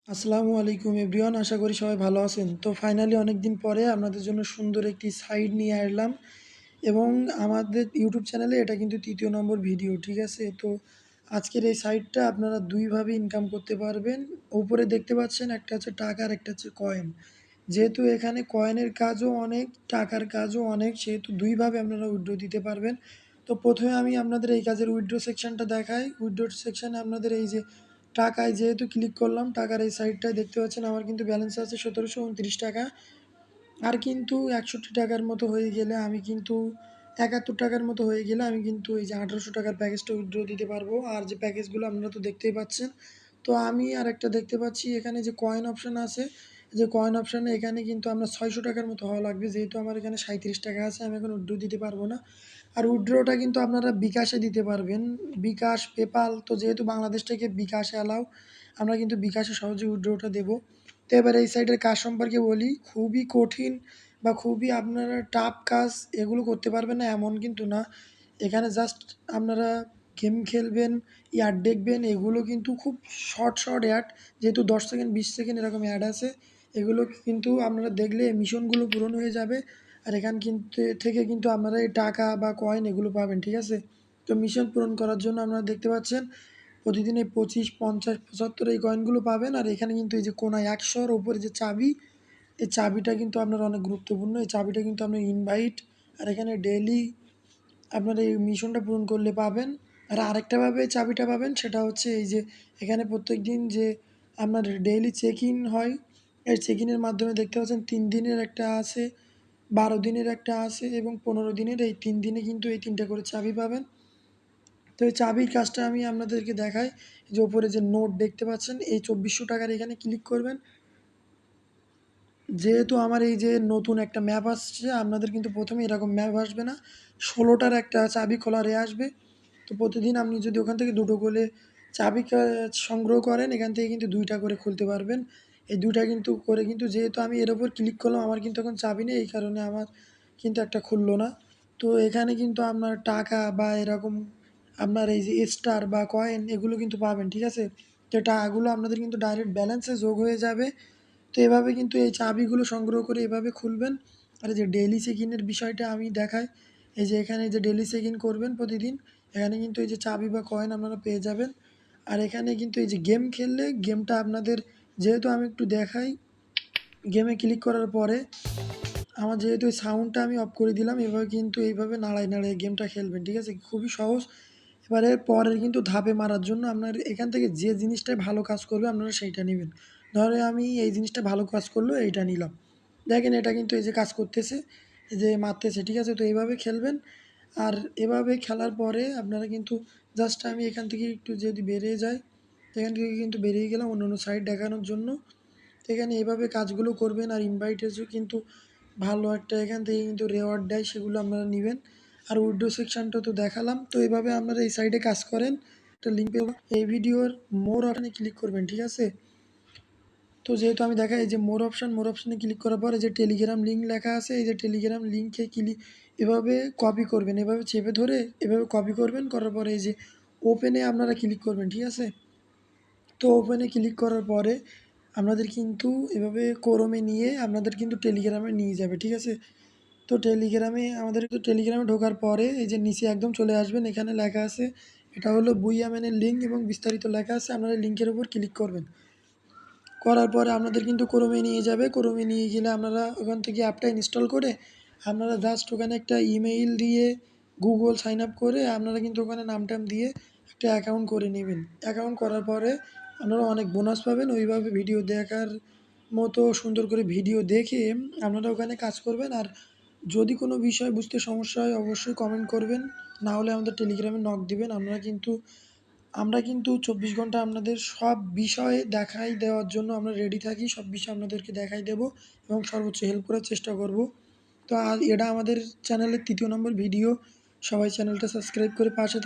আসসালামু আলাইকুম এভরিওয়ান, আশা করি সবাই ভালো আছেন। তো ফাইনালি অনেক দিন পরে আপনাদের জন্য সুন্দর একটি সাইট নিয়ে আসলাম এবং আমাদের ইউটিউব চ্যানেলে এটা কিন্তু ৩য় নম্বর ভিডিও, ঠিক আছে? তো আজকের এই সাইটটা আপনারা দুইভাবে ইনকাম করতে পারবেন। উপরে দেখতে পাচ্ছেন একটা হচ্ছে টাকা আর একটা হচ্ছে কয়েন। যেহেতু এখানে কয়েনের কাজও অনেক, টাকার কাজও অনেক, সেহেতু দুইভাবে আপনারা উইথড্র দিতে পারবেন। তো প্রথমে আমি আপনাদের এই কাজের উইথড্র সেকশনটা দেখাই। উইথড্র সেকশনে আপনাদের এই যে টাকায় যেহেতু ক্লিক করলাম, টাকার এই সাইডটায় দেখতে পাচ্ছেন আমার কিন্তু ব্যালেন্স আছে ১৭২৯ টাকা। আর কিন্তু ৬১ টাকার মতো হয়ে গেলে আমি কিন্তু ৭১ টাকার মতো হয়ে গেলে আমি কিন্তু এই যে ১৮০০ টাকার প্যাকেজটা উইথড্র দিতে পারবো। আর যে প্যাকেজগুলো আপনারা তো দেখতেই পাচ্ছেন। তো আমি আরেকটা দেখতে পাচ্ছি এখানে যে কয়েন অপশান আছে, যে কয়েন অপশানে এখানে কিন্তু আমরা ৬০০ টাকার মতো হওয়া লাগবে। যেহেতু আমার এখানে ৩৭ টাকা আছে, আমি এখন উইথড্র দিতে পারবো না। আর উইথড্রটা কিন্তু আপনারা বিকাশে দিতে পারবেন। বিকাশ, পেপাল, তো যেহেতু বাংলাদেশ থেকে বিকাশে অ্যালাউ, আমরা কিন্তু বিকাশে সহজে উইথড্রটা দেবো। তো এবার এই সাইডের কাজ সম্পর্কে বলি, খুবই কঠিন বা খুবই আপনারা টাফ কাজ এগুলো করতে পারবেন না এমন কিন্তু না। এখানে জাস্ট আপনারা গেম খেলবেন, অ্যাড দেখবেন, এগুলো কিন্তু খুব শর্ট শর্ট অ্যাড, যেহেতু ১০ সেকেন্ড ২০ সেকেন্ড এরকম অ্যাড আছে। এগুলো কিন্তু আপনারা দেখলে মিশনগুলো পূরণ হয়ে যাবে। আর এখান কিন্তু থেকে কিন্তু আপনারা এই টাকা বা কয়েন এগুলো পাবেন, ঠিক আছে? তো মিশন পূরণ করার জন্য আপনারা দেখতে পাচ্ছেন প্রতিদিন এই ২৫, ৫০, ৭৫ এই কয়েনগুলো পাবেন। আর এখানে কিন্তু এই যে কোনায় ১০০-র উপরে যে চাবি, এই চাবিটা কিন্তু আপনার অনেক গুরুত্বপূর্ণ। এই চাবিটা কিন্তু আপনার ইনভাইট, আর এখানে ডেইলি আপনার এই মিশনটা পূরণ করলে পাবেন। আর আরেকটাভাবে চাবিটা পাবেন, সেটা হচ্ছে এই যে এখানে প্রত্যেকদিন যে আপনার ডেইলি চেক ইন হয়, এই চেক ইনের মাধ্যমে দেখতে পাচ্ছেন ৩ দিনের একটা আছে, ১২ দিনের একটা আছে এবং ১৫ দিনের। এই ৩ দিনে কিন্তু এই ৩টা করে চাবি পাবেন। তো এই চাবির কাজটা আমি আপনাদেরকে দেখাই। যে ওপরে যে নোট দেখতে পাচ্ছেন, এই ২৪০০ টাকার এখানে ক্লিক করবেন। যেহেতু আমার এই যে নতুন একটা ম্যাপ আসছে, আপনাদের কিন্তু প্রথমে এরকম ম্যাপ আসবে না, ১৬টার একটা চাবি খোলার আসবে। তো প্রতিদিন আপনি যদি ওখান থেকে দুটো করে চাবি সংগ্রহ করেন, এখান থেকে কিন্তু ২টা করে খুলতে পারবেন। এই ২টা কিন্তু করে কিন্তু যেহেতু আমি এর ওপর ক্লিক করলাম, আমার কিন্তু এখন চাবি নেই, এই কারণে আমার কিন্তু একটা খুললো না। তো এখানে কিন্তু আপনার টাকা বা এরকম আপনার এই যে স্টার বা কয়েন এগুলো কিন্তু পাবেন, ঠিক আছে? তো টাকাগুলো আপনাদের কিন্তু ডাইরেক্ট ব্যালেন্সে যোগ হয়ে যাবে। তো এভাবে কিন্তু এই চাবিগুলো সংগ্রহ করে এভাবে খুলবেন। আর এই যে ডেইলি চেক ইনের বিষয়টা আমি দেখাই। এই যে এখানে যে ডেইলি চেক ইন করবেন প্রতিদিন, এখানে কিন্তু এই যে চাবি বা কয়েন আপনারা পেয়ে যাবেন। আর এখানে কিন্তু এই যে গেম খেললে গেমটা আপনাদের, যেহেতু আমি একটু দেখাই, গেমে ক্লিক করার পরে আমার যেহেতু এই সাউন্ডটা আমি অফ করে দিলাম, এভাবে কিন্তু এইভাবে নাড়ায় নাড়ায় গেমটা খেলবেন, ঠিক আছে? খুবই সহজ। এবারে পরের কিন্তু ধাপে মারার জন্য আপনার এখান থেকে যে জিনিসটাই ভালো কাজ করবে আপনারা সেইটা নেবেন। ধরে আমি এই জিনিসটা ভালো কাজ করলো, এইটা নিলাম। দেখেন এটা কিন্তু এই যে কাজ করতেছে, এই যে মারতেছে, ঠিক আছে? তো এইভাবে খেলবেন। আর এভাবে খেলার পরে আপনারা কিন্তু জাস্ট আমি এখান থেকে একটু যদি বেরিয়ে যাই, এখান থেকে কিন্তু বেরিয়ে গেলাম অন্য অন্য সাইড দেখানোর জন্য। তো এখানে এভাবে কাজগুলো করবেন। আর ইনভাইটেজও কিন্তু ভালো একটা এখান থেকে কিন্তু রেওয়ার্ড দেয়, সেগুলো আপনারা নিবেন। আর উইন্ডো সেকশনটা তো দেখালাম। তো এভাবে আপনারা এই সাইডে কাজ করেন। একটা লিঙ্ক পেয়ে এই ভিডিওর মোর অপশানে ক্লিক করবেন, ঠিক আছে? তো যেহেতু আমি দেখাই এই যে মোর অপশানে ক্লিক করার পর এই যে টেলিগ্রাম লিঙ্ক লেখা আছে, এই যে টেলিগ্রাম লিঙ্কে ক্লিক এভাবে কপি করবেন, এভাবে চেপে ধরে এভাবে কপি করবেন, করার পরে এই যে ওপেনে আপনারা ক্লিক করবেন, ঠিক আছে? তো ওপেনে ক্লিক করার পরে আপনাদের কিন্তু এভাবে ক্রোমে নিয়ে আপনাদের কিন্তু টেলিগ্রামে নিয়ে যাবে, ঠিক আছে? তো টেলিগ্রামে ঢোকার পরে এই যে নিচে একদম চলে আসবেন, এখানে লেখা আছে, এটা হলো বুইয়াম্যানের লিঙ্ক এবং বিস্তারিত লেখা আছে, আপনারা লিঙ্কের উপর ক্লিক করবেন। করার পরে আপনাদের কিন্তু ক্রোমে নিয়ে যাবে। ক্রোমে নিয়ে গেলে আপনারা ওখান থেকে অ্যাপটা ইনস্টল করে আপনারা জাস্ট ওখানে একটা ইমেইল দিয়ে গুগল সাইন আপ করে আপনারা কিন্তু ওখানে নাম-টাম দিয়ে একটা অ্যাকাউন্ট করে নেবেন। অ্যাকাউন্ট করার পরে আপনারা অনেক বোনাস পাবেন। ওইভাবে ভিডিও দেখার মতো সুন্দর করে ভিডিও দেখে আপনারা ওখানে কাজ করবেন। আর যদি কোনো বিষয় বুঝতে সমস্যা হয় অবশ্যই কমেন্ট করবেন। না হলে আমাদের টেলিগ্রামে নক দিবেন। আমরা কিন্তু ২৪ ঘন্টা আপনাদের সব বিষয় দেখাই দেওয়ার জন্য আমরা রেডি থাকি। সব বিষয় আপনাদেরকে দেখাই দেব এবং সর্বোচ্চ হেল্প করার চেষ্টা করব। তো এটা আমাদের চ্যানেলের ৩য় নম্বর ভিডিও। সবাই চ্যানেলটা সাবস্ক্রাইব করে পাশে